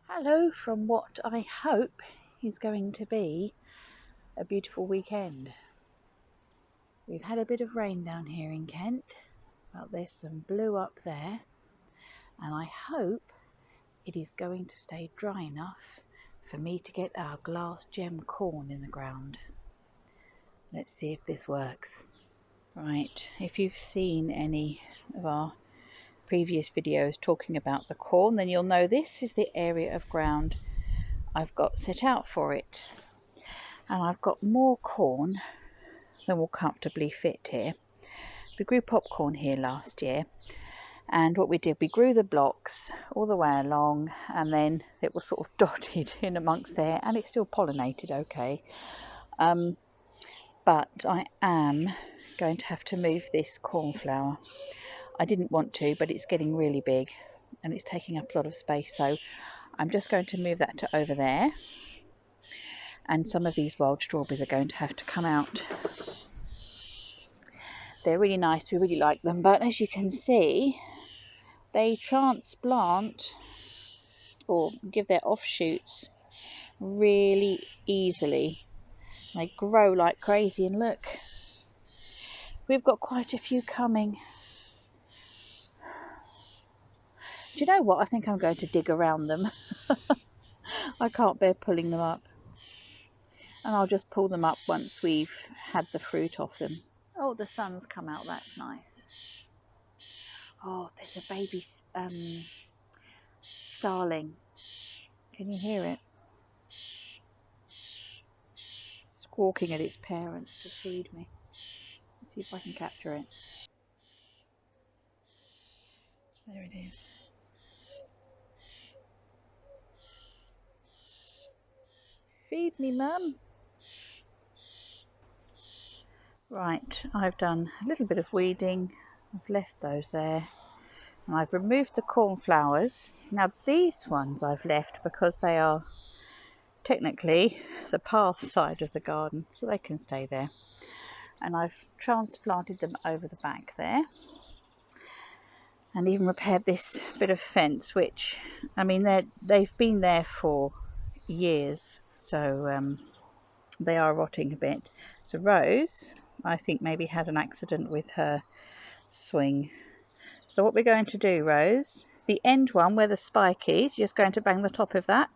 Hello from what I hope is going to be a beautiful weekend. We've had a bit of rain down here in Kent, but there's some blue up there, and I hope it is going to stay dry enough for me to get our glass gem corn in the ground. Let's see if this works. Right, if you've seen any of our previous videos talking about the corn, then you'll know this is the area of ground I've got set out for it. And I've got more corn than will comfortably fit here. We grew popcorn here last year, and what we did, we grew the blocks all the way along, and then it was sort of dotted in amongst there, and it still pollinated okay. But I am going to have to move this cornflower. I didn't want to, but it's getting really big and it's taking up a lot of space, so I'm just going to move that to over there. And some of these wild strawberries are going to have to come out. They're really nice, we really like them, but as you can see, they transplant or give their offshoots really easily. They grow like crazy, and look, we've got quite a few coming. Do you know what? I think I'm going to dig around them. I can't bear pulling them up. And I'll just pull them up once we've had the fruit off them. Oh, the sun's come out, that's nice. Oh, there's a baby starling. Can you hear it? Squawking at its parents to feed me. Let's see if I can capture it. There it is. Feed me, Mum. Right, I've done a little bit of weeding. I've left those there. And I've removed the cornflowers. Now these ones I've left because they are technically the path side of the garden, so they can stay there. And I've transplanted them over the back there. And even repaired this bit of fence, which, I mean, they've been there for years, so they are rotting a bit. So Rose, I think, maybe had an accident with her swing. So what we're going to do, Rose, the end one where the spike is, you're just going to bang the top of that.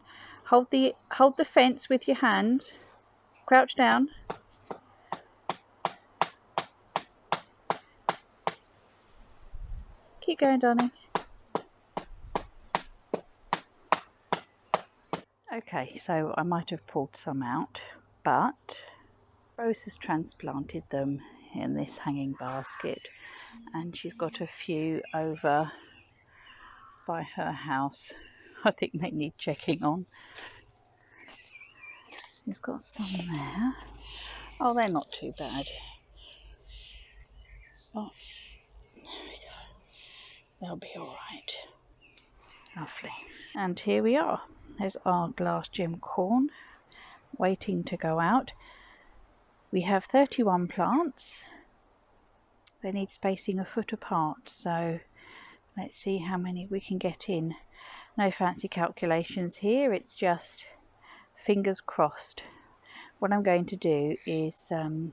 Hold the fence with your hand. Crouch down. Keep going, darling. Okay, so I might have pulled some out, but Rose has transplanted them in this hanging basket, and she's got a few over by her house. I think they need checking on. She's got some there. Oh, they're not too bad. Oh, there we go. They'll be all right. Lovely. And here we are. There's our glass gem corn waiting to go out. We have 31 plants. They need spacing a foot apart, so let's see how many we can get in. No fancy calculations here, it's just fingers crossed. What I'm going to do is I'm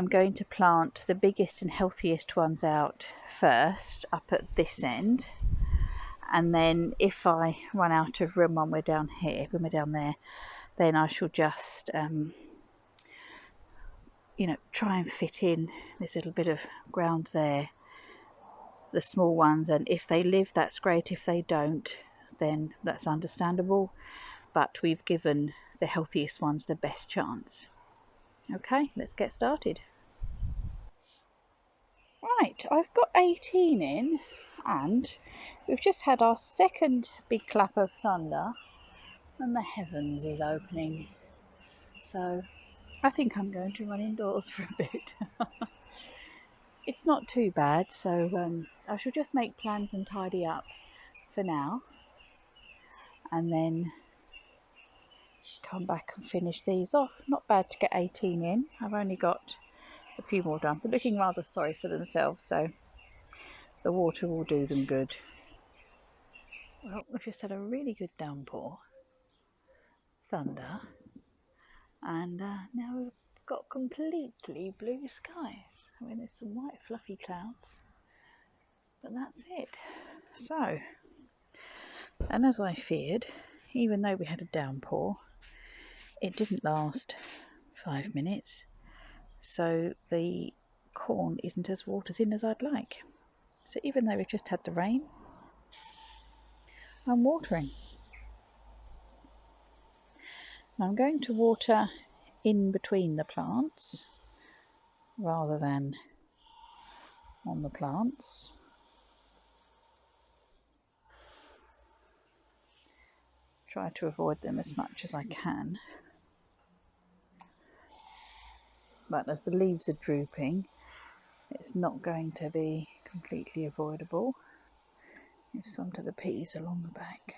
going to plant the biggest and healthiest ones out first up at this end, and then if I run out of room when we're down here, when we're down there, then I shall just you know, try and fit in this little bit of ground there, the small ones, and if they live, that's great. If they don't, then that's understandable, but we've given the healthiest ones the best chance. Okay, let's get started. Right, I've got 18 in, and we've just had our second big clap of thunder and the heavens is opening, so I think I'm going to run indoors for a bit. It's not too bad, so I shall just make plans and tidy up for now, and then come back and finish these off. Not bad to get 18 in. I've only got a few more done. They're looking rather sorry for themselves, so the water will do them good. Well, we've just had a really good downpour, thunder, and now we've got completely blue skies. I mean, there's some white fluffy clouds, but that's it. So, and as I feared, even though we had a downpour, it didn't last 5 minutes, so the corn isn't as water thin as I'd like. So even though we've just had the rain, I'm watering. I'm going to water in between the plants rather than on the plants. Try to avoid them as much as I can. But as the leaves are drooping, it's not going to be completely avoidable. Give some to the peas along the back.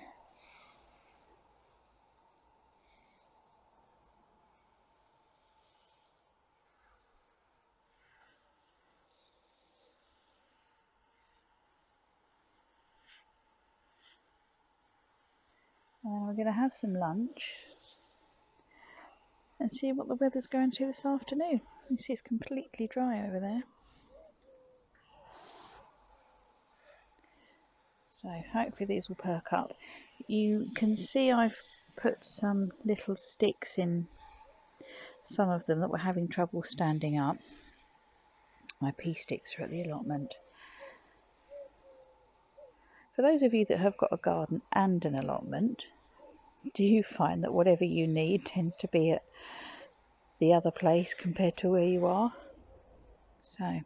And then we're going to have some lunch and see what the weather's going to this afternoon. You see it's completely dry over there. So hopefully these will perk up. You can see I've put some little sticks in some of them that were having trouble standing up. My pea sticks are at the allotment. For those of you that have got a garden and an allotment, do you find that whatever you need tends to be at the other place compared to where you are? So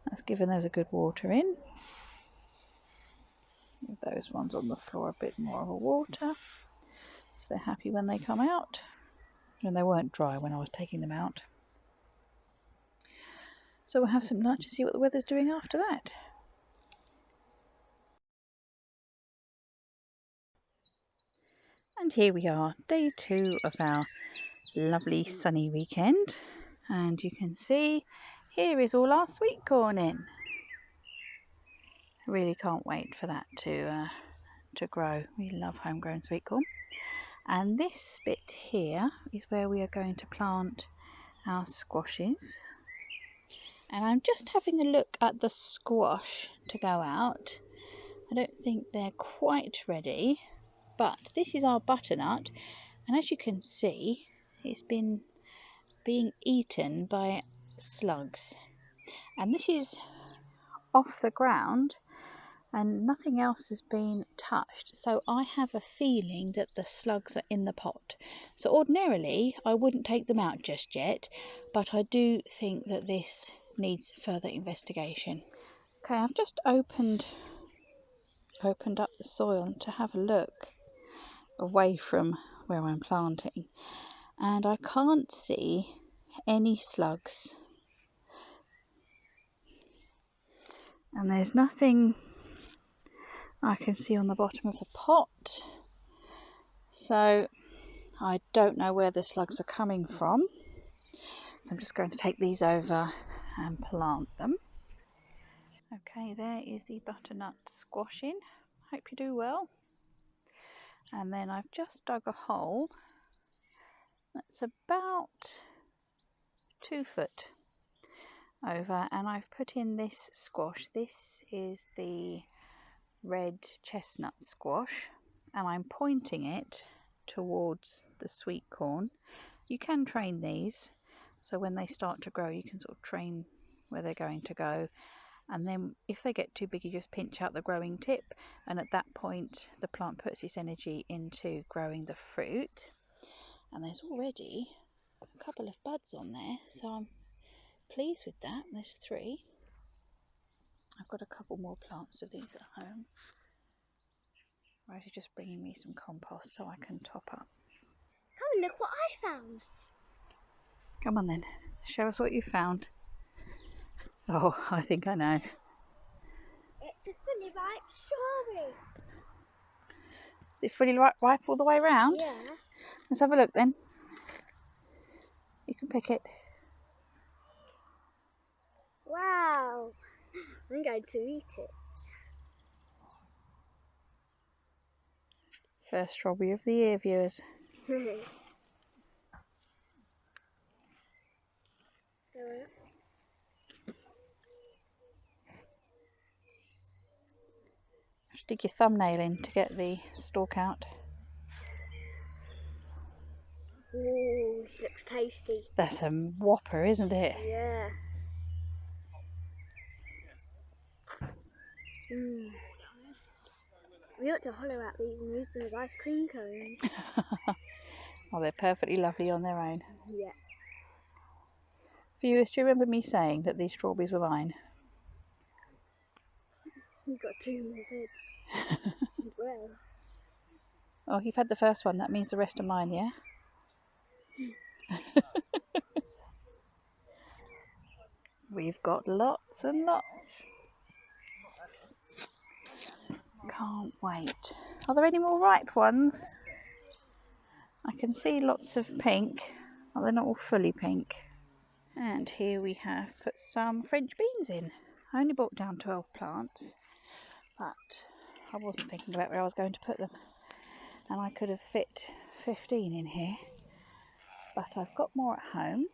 that's given those a good water in. Give those ones on the floor a bit more of a water, so they're happy when they come out. And they weren't dry when I was taking them out. So we'll have some lunch and see what the weather's doing after that. And here we are, day 2 of our lovely sunny weekend. And you can see here is all our sweet corn in. I really can't wait for that to grow. We love homegrown sweet corn. And this bit here is where we are going to plant our squashes. And I'm just having a look at the squash to go out. I don't think they're quite ready, but this is our butternut, and as you can see, it's been being eaten by slugs. And this is off the ground and nothing else has been touched, so I have a feeling that the slugs are in the pot. So ordinarily I wouldn't take them out just yet, but I do think that this needs further investigation. Okay, I've just opened up the soil to have a look away from where I'm planting, and I can't see any slugs, and there's nothing I can see on the bottom of the pot, so I don't know where the slugs are coming from. So I'm just going to take these over and plant them. Okay, there is the butternut squashing. Hope you do well. And then I've just dug a hole that's about 2 foot over, and I've put in this squash. This is the red chestnut squash, and I'm pointing it towards the sweet corn. You can train these, so when they start to grow you can sort of train where they're going to go, and then if they get too big you just pinch out the growing tip, and at that point the plant puts its energy into growing the fruit. And there's already a couple of buds on there, so I'm pleased with that. There's 3. I've got a couple more plants of these at home. Right, is just bringing me some compost so I can top up. Oh, look what I found. Come on then, show us what you found. Oh, I think I know. It's a fully ripe strawberry. Is it fully ripe all the way around? Yeah. Let's have a look then. You can pick it. Wow. I'm going to eat it. First strawberry of the year, viewers. Stick your thumbnail in to get the stalk out. Ooh, she looks tasty. That's a whopper, isn't it? Yeah. We ought to hollow out these and use them as ice cream cones. Oh, they're perfectly lovely on their own. Yeah. Viewers, do you remember me saying that these strawberries were mine? We've got 2 more beds. Well. Oh, you've had the first one. That means the rest are mine, yeah? We've got lots and lots. Can't wait. Are there any more ripe ones? I can see lots of pink. Oh, they're not all fully pink. And here we have put some French beans in. I only brought down 12 plants, but I wasn't thinking about where I was going to put them. And I could have fit 15 in here. But I've got more at home,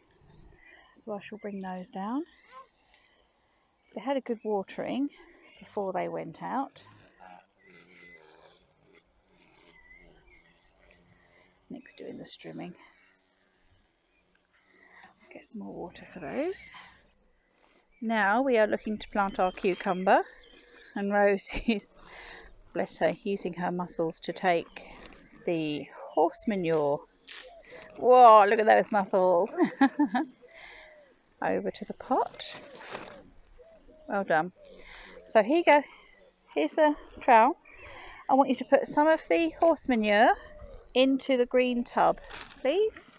so I shall bring those down. They had a good watering before they went out. Nick's doing the strimming. Get some more water for those. Now we are looking to plant our cucumber, and Rose is, bless her, using her muscles to take the horse manure. Whoa, look at those muscles. Over to the pot. Well done. So here you go. Here's the trowel. I want you to put some of the horse manure into the green tub, please.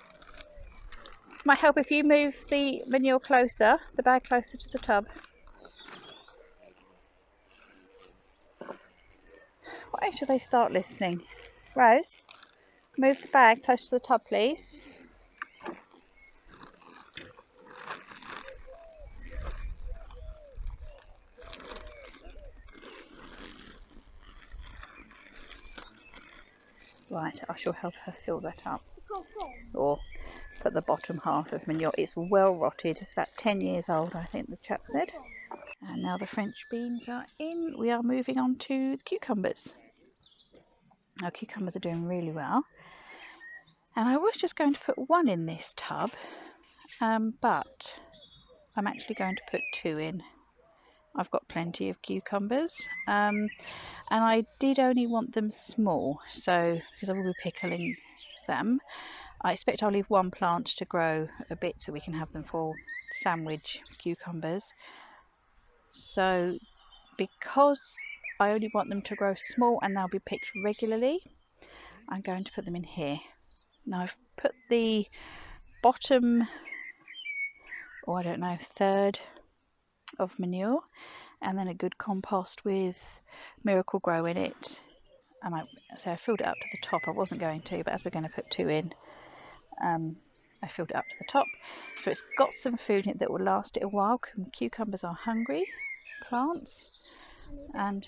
Might help if you move the manure closer, the bag closer to the tub. Why should they start listening? Rose, move the bag close to the tub, please. Right, I shall help her fill that up. Or put the bottom half of manure. It's well rotted. It's about 10 years old, I think the chap said. And now the French beans are in. We are moving on to the cucumbers. Our cucumbers are doing really well. And I was just going to put one in this tub, but I'm actually going to put 2 in. I've got plenty of cucumbers, and I did only want them small, so because I will be pickling them. I expect I'll leave one plant to grow a bit so we can have them for sandwich cucumbers. So because I only want them to grow small and they'll be picked regularly, I'm going to put them in here. Now I've put the bottom, or I don't know, third of manure, and then a good compost with Miracle Grow in it. And I filled it up to the top. I wasn't going to, but as we're going to put 2 in, I filled it up to the top. So it's got some food in it that will last it a while. Cucumbers are hungry plants. And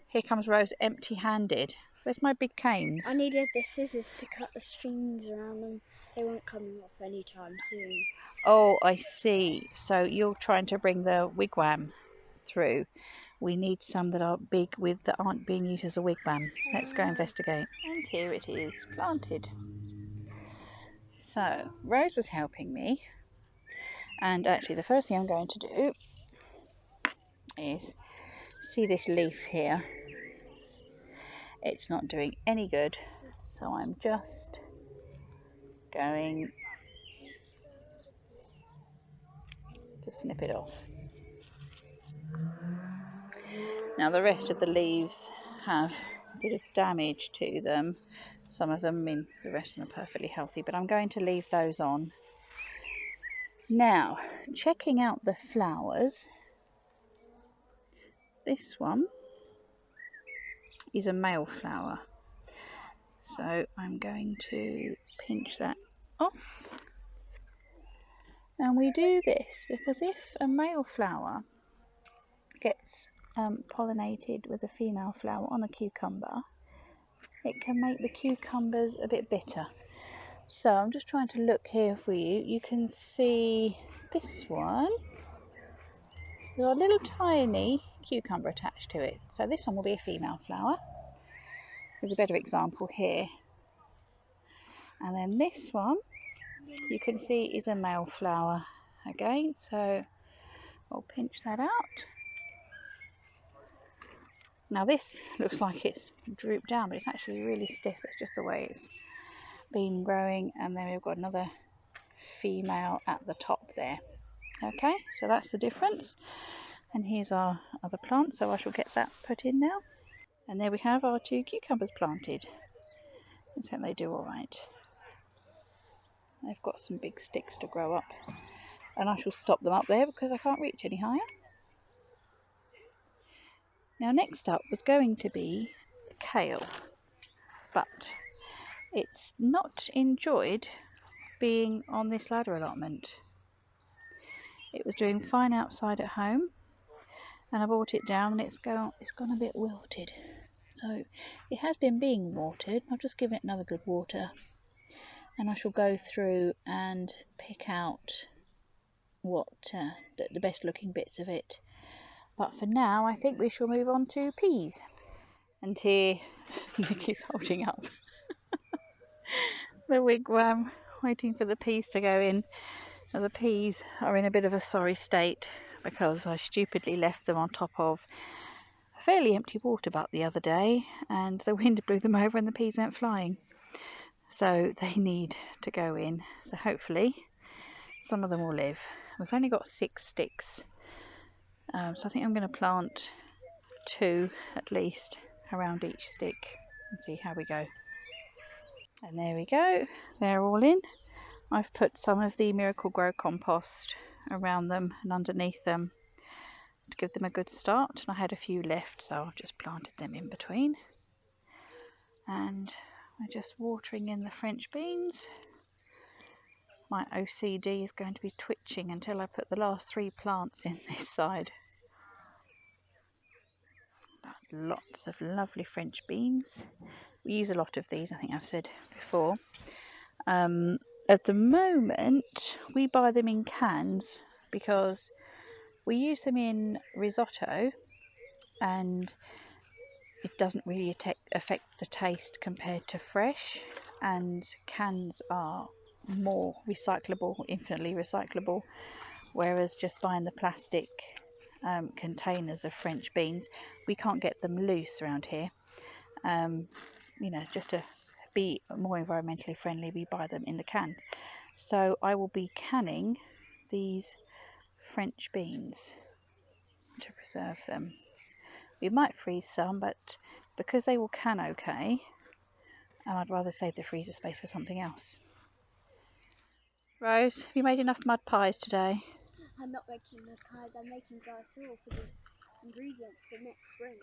here comes Rose empty-handed. Where's my big canes? I needed the scissors to cut the strings around them. They weren't coming off anytime soon. Oh, I see. So you're trying to bring the wigwam through. We need some that are big that aren't being used as a wigwam. Let's go investigate. And here it is, planted. So Rose was helping me, and actually the first thing I'm going to do is see this leaf here. It's not doing any good, so I'm just going to snip it off. Now the rest of the leaves have a bit of damage to them. Some of them, I mean, the rest of them are perfectly healthy, but I'm going to leave those on. Now, checking out the flowers, this one is a male flower. So I'm going to pinch that off. And we do this because if a male flower gets pollinated with a female flower on a cucumber, it can make the cucumbers a bit bitter. So I'm just trying to look here for you. You can see this one. There's a little tiny cucumber attached to it. So this one will be a female flower. There's a better example here. And then this one, you can see, is a male flower again. So I'll pinch that out. Now this looks like it's drooped down, but it's actually really stiff. It's just the way it's been growing. And then we've got another female at the top there. Okay, so that's the difference. And here's our other plant, so I shall get that put in now. And there we have our 2 cucumbers planted. Let's hope they do all right. They've got some big sticks to grow up, and I shall stop them up there because I can't reach any higher. Now next up was going to be kale, but it's not enjoyed being on this ladder allotment. It was doing fine outside at home, and I brought it down and it's gone a bit wilted. So it has been being watered. I'll just give it another good water, and I shall go through and pick out what the best looking bits of it. But for now I think we shall move on to peas. And here Nikki's holding up the wigwam, waiting for the peas to go in. Now, the peas are in a bit of a sorry state because I stupidly left them on top of a fairly empty water butt the other day, and the wind blew them over and the peas went flying. So they need to go in. So hopefully some of them will live. We've only got 6 sticks, so I think I'm going to plant 2 at least around each stick and see how we go. And there we go, they're all in. I've put some of the Miracle Grow compost around them and underneath them to give them a good start, and I had a few left, so I've just planted them in between. And we're just watering in the French beans. My OCD is going to be twitching until I put the last 3 plants in this side. But lots of lovely French beans. We use a lot of these, I think I've said before. At the moment we buy them in cans because we use them in risotto and it doesn't really affect the taste compared to fresh, and cans are more recyclable, infinitely recyclable, whereas just buying the plastic containers of French beans, we can't get them loose around here. You know, just to be more environmentally friendly, we buy them in the can. So I will be canning these French beans to preserve them. We might freeze some, but because they will can okay, I'd rather save the freezer space for something else. Rose, have you made enough mud pies today? I'm not making mud pies, I'm making dry soil for the ingredients for next spring.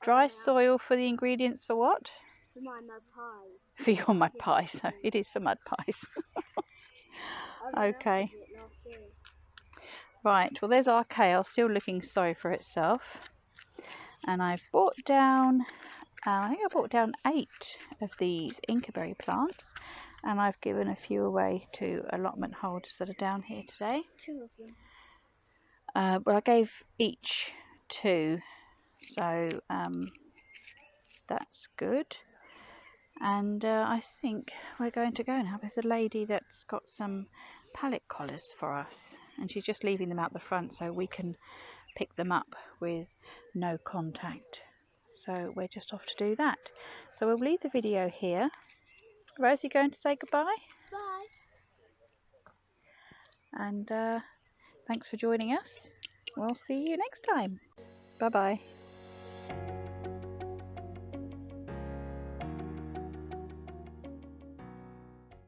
Dry soil for the ingredients for what? For my mud pies. For your mud pies, so it is for mud pies. Okay. Right, well there's our kale still looking sorry for itself. And I've brought down, I think I brought down 8 of these Incaberry plants. And I've given a few away to allotment holders that are down here today. 2 of them. Well, I gave each 2, so that's good. And I think we're going to go now. There's a lady that's got some pallet collars for us, and she's just leaving them out the front so we can pick them up with no contact. So we're just off to do that. So we'll leave the video here. Rose, you going to say goodbye? Bye. And thanks for joining us. We'll see you next time. Bye bye.